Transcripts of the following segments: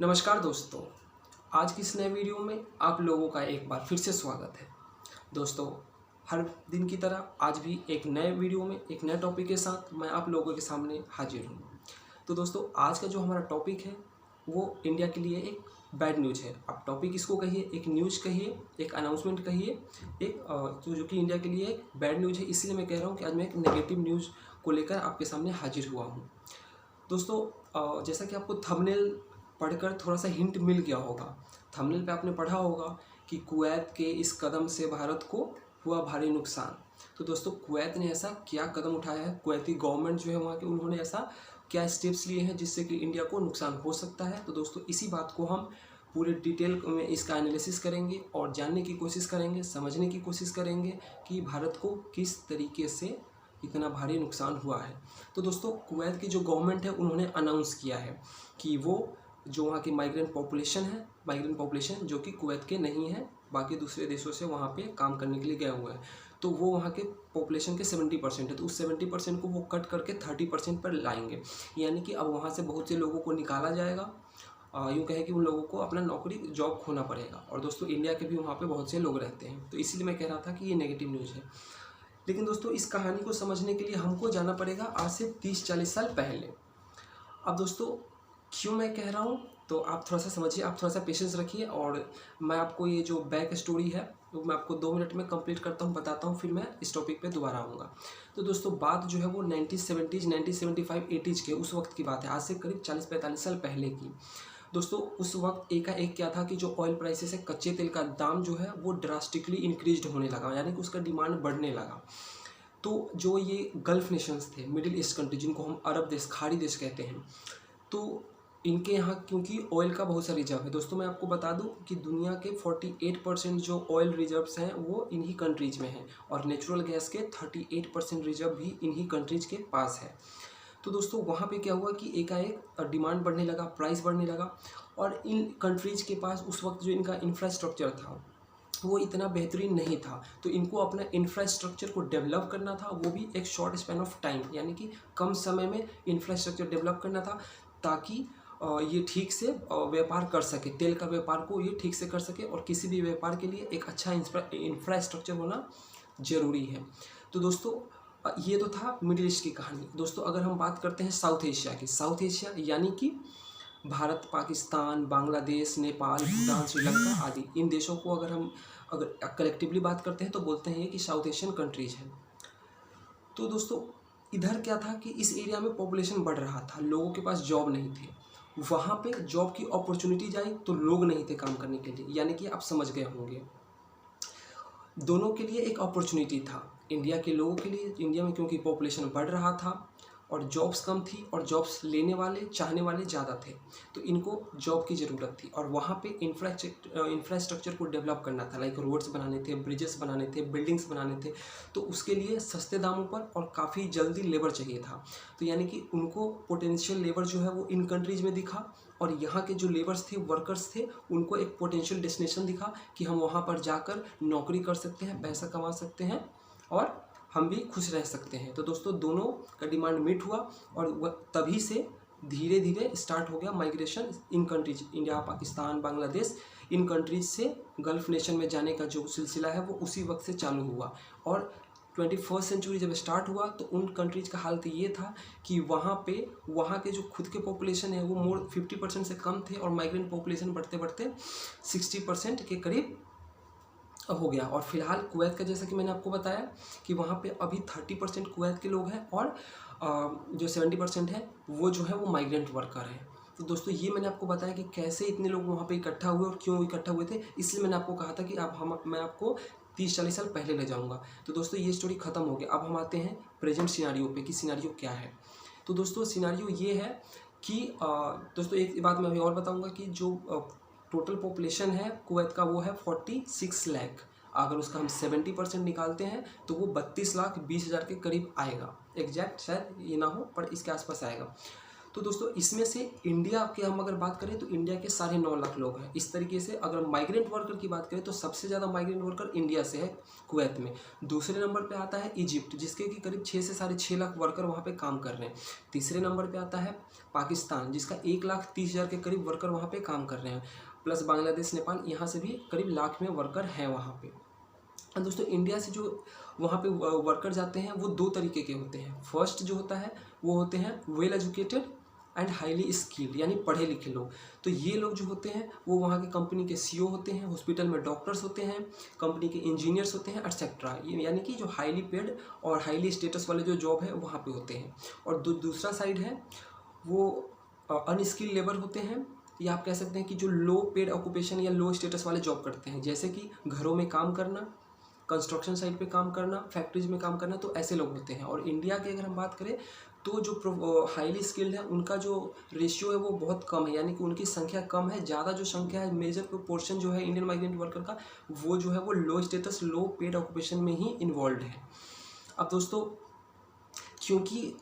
नमस्कार दोस्तों, आज की इस नए वीडियो में आप लोगों का एक बार फिर से स्वागत है। दोस्तों, हर दिन की तरह आज भी एक नए वीडियो में एक नए टॉपिक के साथ मैं आप लोगों के सामने हाजिर हूँ। तो दोस्तों, आज का जो हमारा टॉपिक है वो इंडिया के लिए एक बैड न्यूज़ है। आप टॉपिक इसको कहिए, एक न्यूज़ कहिए, एक अनाउंसमेंट कहिए, एक तो जो कि इंडिया के लिए एक बैड न्यूज़ है। इसलिए मैं कह रहा हूँ कि आज मैं एक नेगेटिव न्यूज़ को लेकर आपके सामने हाजिर हुआ हूँ। दोस्तों, जैसा कि आपको थंबनेल पढ़कर थोड़ा सा हिंट मिल गया होगा। थंबनेल पे आपने पढ़ा होगा कि कुवैत के इस कदम से भारत को हुआ भारी नुकसान। तो दोस्तों, कुवैत ने ऐसा क्या कदम उठाया है, कुवैती गवर्नमेंट जो है वहाँ की, उन्होंने ऐसा क्या स्टेप्स लिए हैं जिससे कि इंडिया को नुकसान हो सकता है। तो दोस्तों, इसी बात को हम पूरे डिटेल में इसका एनालिसिस करेंगे और जानने की कोशिश करेंगे, समझने की कोशिश करेंगे कि भारत को किस तरीके से इतना भारी नुकसान हुआ है। तो दोस्तों, कुवैत की जो गवर्नमेंट है उन्होंने अनाउंस किया है कि वो जो वहाँ की माइग्रेंट पॉपुलेशन जो कि कुवैत के नहीं है, बाकी दूसरे देशों से वहाँ पे काम करने के लिए गए हुए हैं, तो वो वहाँ के पॉपुलेशन के 70% है। तो उस 70% को वो कट करके 30% पर लाएंगे। यानी कि अब वहाँ से बहुत से लोगों को निकाला जाएगा। यूँ कहें कि उन लोगों को अपना नौकरी जॉब खोना पड़ेगा। और दोस्तों, इंडिया के भी वहाँ पे बहुत से लोग रहते हैं, तो इसीलिए मैं कह रहा था कि ये नेगेटिव न्यूज़ है। लेकिन दोस्तों, इस कहानी को समझने के लिए हमको जाना पड़ेगा आज से 30-40 साल पहले। अब दोस्तों, क्यों मैं कह रहा हूँ, तो आप थोड़ा सा समझिए, आप थोड़ा सा पेशेंस रखिए और मैं आपको ये जो बैक स्टोरी है तो मैं आपको 2 मिनट में कंप्लीट करता हूँ, बताता हूँ, फिर मैं इस टॉपिक पे दोबारा आऊँगा। तो दोस्तों, बात जो है वो 1970s 1975 80s के उस वक्त की बात है, आज से करीब 40-45 साल पहले की। दोस्तों, उस वक्त एकाएक क्या था कि जो ऑयल प्राइसेस है, कच्चे तेल का दाम जो है वो ड्रास्टिकली इंक्रीज होने लगा, यानी कि उसका डिमांड बढ़ने लगा। तो जो ये गल्फ़ नेशंस थे, मिडिल ईस्ट कंट्री, जिनको हम अरब देश, खाड़ी देश कहते हैं, तो इनके यहाँ क्योंकि ऑयल का बहुत सा रिजर्व है। दोस्तों, मैं आपको बता दूं कि दुनिया के 48% जो ऑयल रिजर्व्स हैं वो इन्हीं कंट्रीज़ में हैं, और नेचुरल गैस के 38% रिजर्व भी इन्हीं कंट्रीज़ के पास है। तो दोस्तों, वहाँ पे क्या हुआ कि एकाएक डिमांड बढ़ने लगा, प्राइस बढ़ने लगा, और इन कंट्रीज़ के पास उस वक्त जो इनका इंफ्रास्ट्रक्चर था वो इतना बेहतरीन नहीं था। तो इनको अपना इंफ्रास्ट्रक्चर को डेवलप करना था, वो भी एक शॉर्ट स्पैन ऑफ टाइम, यानी कि कम समय में इंफ्रास्ट्रक्चर डेवलप करना था, ताकि ये ठीक से व्यापार कर सके, तेल का व्यापार को ये ठीक से कर सके। और किसी भी व्यापार के लिए एक अच्छा इंफ्रास्ट्रक्चर होना ज़रूरी है। तो दोस्तों, ये तो था मिडिल ईस्ट की कहानी। दोस्तों, अगर हम बात करते हैं साउथ एशिया की, साउथ एशिया यानी कि भारत, पाकिस्तान, बांग्लादेश, नेपाल, भूटान, श्रीलंका आदि, इन देशों को अगर कलेक्टिवली बात करते हैं तो बोलते हैं कि साउथ एशियन कंट्रीज हैं। तो दोस्तों, इधर क्या था कि इस एरिया में पॉपुलेशन बढ़ रहा था, लोगों के पास जॉब नहीं थे। वहाँ पे जॉब की अपॉर्चुनिटीज आई तो लोग नहीं थे काम करने के लिए, यानी कि आप समझ गए होंगे, दोनों के लिए एक अपॉर्चुनिटी था। इंडिया के लोगों के लिए, इंडिया में क्योंकि पॉपुलेशन बढ़ रहा था और जॉब्स कम थी और जॉब्स लेने वाले, चाहने वाले ज़्यादा थे, तो इनको जॉब की ज़रूरत थी। और वहाँ पे इंफ्रास्ट्रक्चर को डेवलप करना था, लाइक रोड्स बनाने थे, ब्रिजेस बनाने थे, बिल्डिंग्स बनाने थे। तो उसके लिए सस्ते दामों पर और काफ़ी जल्दी लेबर चाहिए था। तो यानी कि उनको पोटेंशियल लेबर जो है वो इन कंट्रीज़ में दिखा, और यहाँ के जो लेबर्स थे, वर्कर्स थे, उनको एक पोटेंशियल डेस्टिनेशन दिखा कि हम वहाँ पर जाकर नौकरी कर सकते हैं, पैसा कमा सकते हैं और हम भी खुश रह सकते हैं। तो दोस्तों, दोनों का डिमांड मीट हुआ, और वह तभी से धीरे धीरे स्टार्ट हो गया माइग्रेशन इन कंट्रीज, इंडिया, पाकिस्तान, बांग्लादेश, इन कंट्रीज से गल्फ़ नेशन में जाने का जो सिलसिला है वो उसी वक्त से चालू हुआ। और 21st सेंचुरी जब स्टार्ट हुआ तो उन कंट्रीज़ का हालत ये था कि वहाँ के जो खुद के पॉपुलेशन है वो 50% से कम थे, और माइग्रेंट पॉपुलेशन बढ़ते बढ़ते 60% के करीब हो गया। और फिलहाल कुवैत का, जैसा कि मैंने आपको बताया कि वहाँ पे अभी 30% कुवैत के लोग हैं, और जो 70% है वो जो है वो माइग्रेंट वर्कर हैं। तो दोस्तों, ये मैंने आपको बताया कि कैसे इतने लोग वहाँ पे इकट्ठा हुए और क्यों इकट्ठा हुए थे। इसलिए मैंने आपको कहा था कि मैं आपको 30-40 साल पहले ले जाऊँगा। तो दोस्तों, ये स्टोरी ख़त्म हो गया। अब हम आते हैं प्रेजेंट सिनारियो पे कि सिनारियो क्या है। तो दोस्तों, सिनारियो ये है कि दोस्तों, एक बात मैं अभी और बताऊँगा कि जो टोटल पॉपुलेशन है कुवैत का वो है 46 लाख। अगर उसका हम 70% निकालते हैं तो वो 32,20,000 के करीब आएगा। एग्जैक्ट शायद ये ना हो, पर इसके आसपास आएगा। तो दोस्तों इसमें से इंडिया की हम अगर बात करें तो इंडिया के 9.5 लाख लोग हैं। इस तरीके से अगर माइग्रेंट वर्कर की बात करें तो सबसे ज़्यादा माइग्रेंट वर्कर इंडिया से है कुवैत में। दूसरे नंबर पे आता है इजिप्ट, जिसके कि करीब 6 से 6.5 लाख वर्कर वहाँ पे काम कर रहे हैं। तीसरे नंबर पे आता है पाकिस्तान, जिसका 1,30,000 के करीब वर्कर वहाँ पे काम कर रहे हैं, प्लस बांग्लादेश, नेपाल, यहाँ से भी करीब लाख में वर्कर हैं वहाँ पे। और दोस्तों इंडिया से जो वहाँ पे वर्कर जाते हैं वो 2 तरीके के होते हैं। फर्स्ट जो होता है वो होते हैं well educated and highly skilled, यानी पढ़े लिखे लोग। तो ये लोग जो होते हैं वो वहाँ के कंपनी के सीईओ होते हैं, हॉस्पिटल में डॉक्टर्स होते हैं, कंपनी के इंजीनियर्स होते हैं, एटसेट्रा। ये यानी कि जो हाईली पेड और हाईली स्टेटस वाले जो जॉब है वहाँ पे होते हैं। और दूसरा साइड है वो अनस्किल्ड लेबर होते हैं, या आप कह सकते हैं कि जो लो पेड ऑक्यूपेशन या लो स्टेटस वाले जॉब करते हैं, जैसे कि घरों में काम करना, कंस्ट्रक्शन साइट पे काम करना, फैक्ट्रीज में काम करना, तो ऐसे लोग होते हैं। और इंडिया की अगर हम बात करें तो जो हाईली स्किल्ड है उनका जो रेशियो है वो बहुत कम है, यानी कि उनकी संख्या कम है। ज़्यादा जो संख्या है, मेजर प्रोपोर्शन जो है इंडियन माइग्रेंट वर्कर का, वो जो है वो लो स्टेटस लो पेड ऑक्यूपेशन में ही इन्वॉल्व है। अब दोस्तों क्योंकि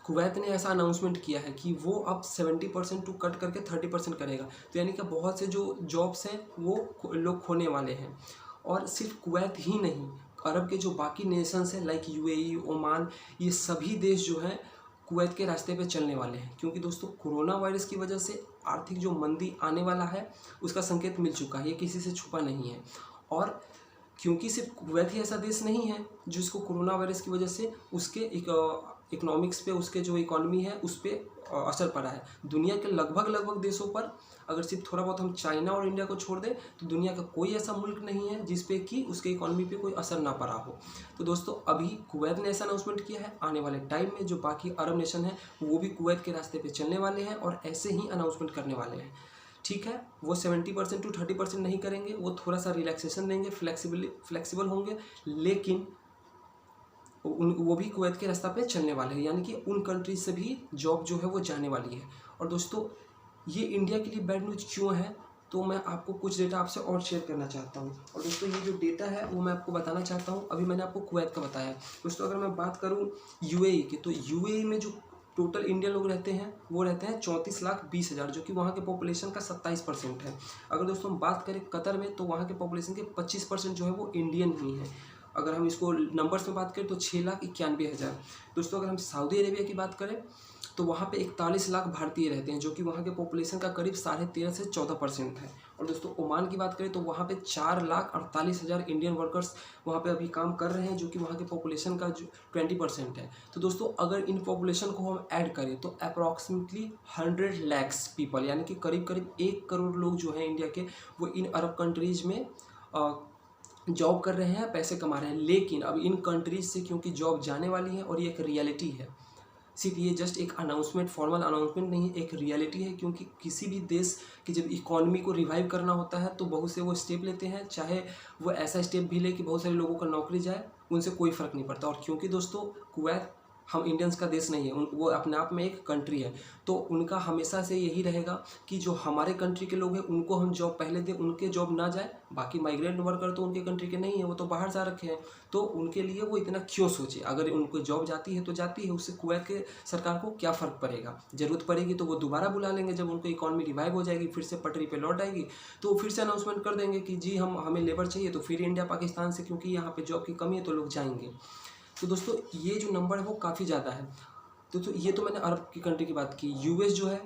कुवैत ने ऐसा अनाउंसमेंट किया है कि वो अब 70% टू कट करके 30% करेगा, तो यानी कि बहुत से जो जॉब्स हैं वो लोग खोने वाले हैं। और सिर्फ कुवैत ही नहीं, अरब के जो बाकी नेशंस हैं लाइक यूएई, ओमान, ये सभी देश जो हैं कुवैत के रास्ते पे चलने वाले हैं। क्योंकि दोस्तों कोरोना वायरस की वजह से आर्थिक जो मंदी आने वाला है उसका संकेत मिल चुका है, ये किसी से छुपा नहीं है। और क्योंकि सिर्फ कुवैत ही ऐसा देश नहीं है जिसको कोरोना वायरस की वजह से उसके इकोनॉमिक्स पे, उसके जो इकॉनमी है उस पर असर पड़ा है। दुनिया के लगभग देशों पर, अगर सिर्फ थोड़ा बहुत हम चाइना और इंडिया को छोड़ दें तो दुनिया का कोई ऐसा मुल्क नहीं है जिस पे कि उसके इकॉनमी पे कोई असर ना पड़ा हो। तो दोस्तों अभी कुवैत ने ऐसा अनाउंसमेंट किया है, आने वाले टाइम में जो बाकी अरब नेशन है वो भी कुवैत के रास्ते पे चलने वाले हैं और ऐसे ही अनाउंसमेंट करने वाले हैं। ठीक है, वो 70% टू 30% नहीं करेंगे, वो थोड़ा सा रिलैक्सेशन देंगे, फ्लेक्सिबल होंगे, लेकिन वो भी कुवैत के रास्ता पे चलने वाले हैं, यानी कि उन कंट्रीज से भी जॉब जो है वो जाने वाली है। और दोस्तों ये इंडिया के लिए बैड न्यूज़ क्यों है, तो मैं आपको कुछ डेटा आपसे और शेयर करना चाहता हूँ। और दोस्तों ये जो डेटा है वो मैं आपको बताना चाहता हूँ। अभी मैंने आपको कुवैत का बताया। दोस्तों अगर मैं बात करूँ यूएई की, तो यूएई में जो टोटल इंडियन लोग रहते हैं वो रहते हैं 34,20,000, जो कि वहाँ के पॉपुलेशन का 27% है। अगर दोस्तों हम बात करें कतर में, तो वहाँ के पॉपुलेशन के 25% जो है वो इंडियन ही है। अगर हम इसको नंबर्स में बात करें तो 6,91,000। दोस्तों अगर हम सऊदी अरेबिया की बात करें तो वहाँ पे 41 लाख भारतीय रहते हैं, जो कि वहाँ के पॉपुलेशन का करीब 13.5 से 14% है। और दोस्तों ओमान की बात करें तो वहाँ पे 4,48,000 इंडियन वर्कर्स वहाँ पे अभी काम कर रहे हैं, जो कि वहाँ के पॉपुलेशन का जो 20% है। तो दोस्तों अगर इन पॉपुलेशन को हम ऐड करें तो अप्रॉक्सीमेटली 100 लैक्स पीपल, यानी कि करीब 1 करोड़ लोग जो हैं इंडिया के, वो इन अरब कंट्रीज़ में जॉब कर रहे हैं, पैसे कमा रहे हैं। लेकिन अब इन कंट्रीज से क्योंकि जॉब जाने वाली है और ये एक रियलिटी है, सिर्फ ये जस्ट एक अनाउंसमेंट, फॉर्मल अनाउंसमेंट नहीं है, एक रियलिटी है। क्योंकि किसी भी देश की जब इकॉनमी को रिवाइव करना होता है तो बहुत से वो स्टेप लेते हैं, चाहे वो ऐसा स्टेप भी ले कि बहुत सारे लोगों का नौकरी जाए, उनसे कोई फ़र्क नहीं पड़ता। और क्योंकि दोस्तों कुवैत हम इंडियंस का देश नहीं है, वो अपने आप में एक कंट्री है, तो उनका हमेशा से यही रहेगा कि जो हमारे कंट्री के लोग हैं उनको हम जॉब पहले दें, उनके जॉब ना जाए। बाकी माइग्रेंट वर्कर तो उनके कंट्री के नहीं है, वो तो बाहर जा रखे हैं, तो उनके लिए वो इतना क्यों सोचे। अगर उनको जॉब जाती है तो जाती है, उससे कुवैत के सरकार को क्या फ़र्क पड़ेगा। ज़रूरत पड़ेगी तो वो दोबारा बुला लेंगे, जब उनको इकॉनमी रिवाइव हो जाएगी, फिर से पटरी पर लौट आएगी, तो फिर से अनाउंसमेंट कर देंगे कि जी हमें लेबर चाहिए, तो फिर इंडिया पाकिस्तान से, क्योंकि यहाँ पर जॉब की कमी है, तो लोग जाएंगे। तो दोस्तों ये जो नंबर है वो काफ़ी ज़्यादा है। तो ये तो मैंने अरब की कंट्री की बात की। यूएस जो है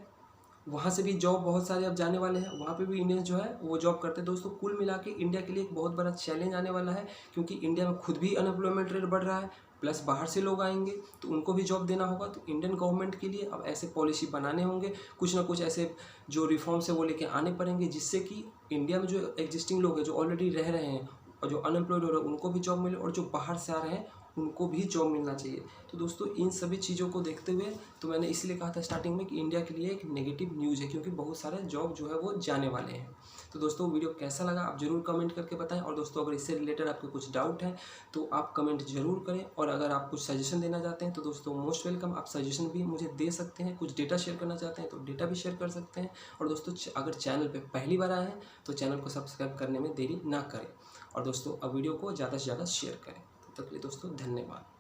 वहाँ से भी जॉब बहुत सारे अब जाने वाले हैं, वहाँ पे भी इंडियंस जो है वो जॉब करते हैं। दोस्तों कुल मिला के इंडिया के लिए एक बहुत बड़ा चैलेंज आने वाला है, क्योंकि इंडिया में खुद भी अनएम्प्लॉयमेंट रेट बढ़ रहा है, प्लस बाहर से लोग आएंगे तो उनको भी जॉब देना होगा। तो इंडियन गवर्नमेंट के लिए अब ऐसे पॉलिसी बनाने होंगे, कुछ ना कुछ ऐसे जो रिफॉर्म्स है वो लेके आने पड़ेंगे, जिससे कि इंडिया में जो एग्जिस्टिंग लोग हैं, जो ऑलरेडी रह रहे हैं और जो अनएम्प्लॉयड हो रहे हैं, उनको भी जॉब मिले, और जो बाहर से आ रहे हैं उनको भी जॉब मिलना चाहिए। तो दोस्तों इन सभी चीज़ों को देखते हुए तो मैंने इसलिए कहा था स्टार्टिंग में कि इंडिया के लिए एक नेगेटिव न्यूज़ है, क्योंकि बहुत सारे जॉब जो है वो जाने वाले हैं। तो दोस्तों वीडियो कैसा लगा आप ज़रूर कमेंट करके बताएं। और दोस्तों अगर इससे रिलेटेड आपके कुछ डाउट है तो आप कमेंट ज़रूर करें। और अगर आप कुछ सजेशन देना चाहते हैं तो दोस्तों मोस्ट वेलकम, आप सजेशन भी मुझे दे सकते हैं। कुछ डेटा शेयर करना चाहते हैं तो डेटा भी शेयर कर सकते हैं। और दोस्तों अगर चैनल पर पहली बार आए हैं तो चैनल को सब्सक्राइब करने में देरी ना करें। और दोस्तों अब वीडियो को ज़्यादा से ज़्यादा शेयर करें। तब तक के लिए दोस्तों धन्यवाद।